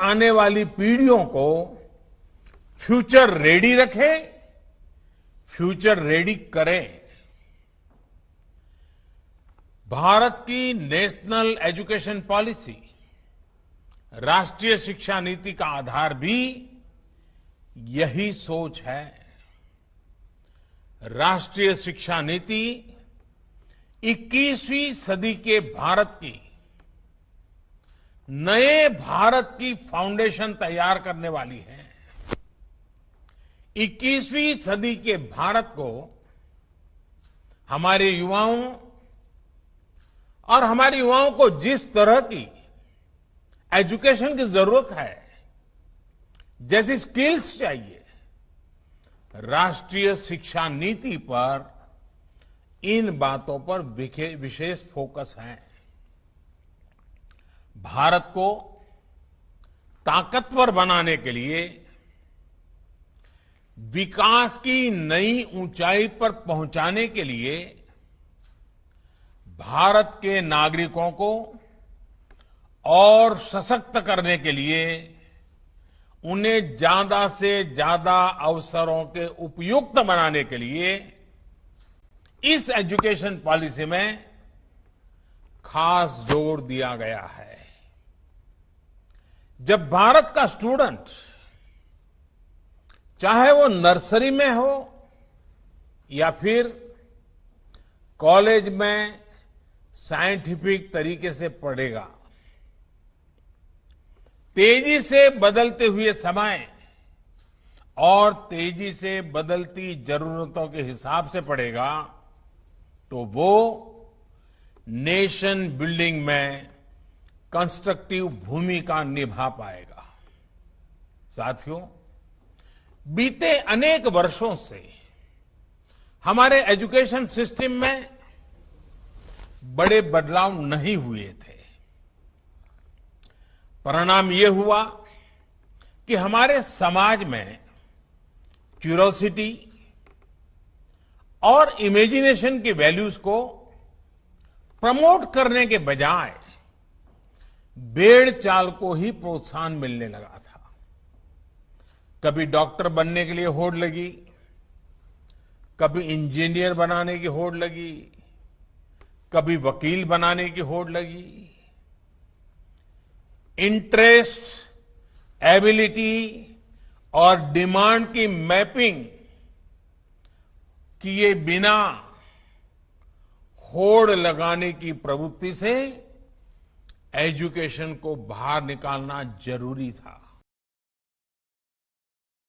आने वाली पीढ़ियों को फ्यूचर रेडी रखे, फ्यूचर रेडी करें। भारत की नेशनल एजुकेशन पॉलिसी, राष्ट्रीय शिक्षा नीति का आधार भी यही सोच है। राष्ट्रीय शिक्षा नीति 21वीं सदी के भारत की, नए भारत की फाउंडेशन तैयार करने वाली है। 21वीं सदी के भारत को हमारे युवाओं और हमारे युवाओं को जिस तरह की एजुकेशन की जरूरत है, जैसी स्किल्स चाहिए, राष्ट्रीय शिक्षा नीति पर इन बातों पर विशेष फोकस है। भारत को ताकतवर बनाने के लिए, विकास की नई ऊंचाई पर पहुंचाने के लिए भारत के नागरिकों को और सशक्त करने के लिए, उन्हें ज्यादा से ज्यादा अवसरों के उपयुक्त बनाने के लिए इस एजुकेशन पॉलिसी में खास जोर दिया गया है। जब भारत का स्टूडेंट, चाहे वो नर्सरी में हो या फिर कॉलेज में साइंटिफिक तरीके से पढ़ेगा, तेजी से बदलते हुए समय और तेजी से बदलती जरूरतों के हिसाब से पढ़ेगा, तो वो नेशन बिल्डिंग में कंस्ट्रक्टिव भूमिका निभा पाएगा। साथियों, बीते अनेक वर्षों से हमारे एजुकेशन सिस्टम में बड़े बदलाव नहीं हुए थे। परिणाम ये हुआ कि हमारे समाज में क्यूरोसिटी और इमेजिनेशन की वैल्यूज को प्रमोट करने के बजाय भेड़ चाल को ही प्रोत्साहन मिलने लगा था। कभी डॉक्टर बनने के लिए होड़ लगी, कभी इंजीनियर बनाने की होड़ लगी, कभी वकील बनाने की होड़ लगी। इंटरेस्ट, एबिलिटी और डिमांड की मैपिंग किए बिना होड़ लगाने की प्रवृत्ति से एजुकेशन को बाहर निकालना जरूरी था।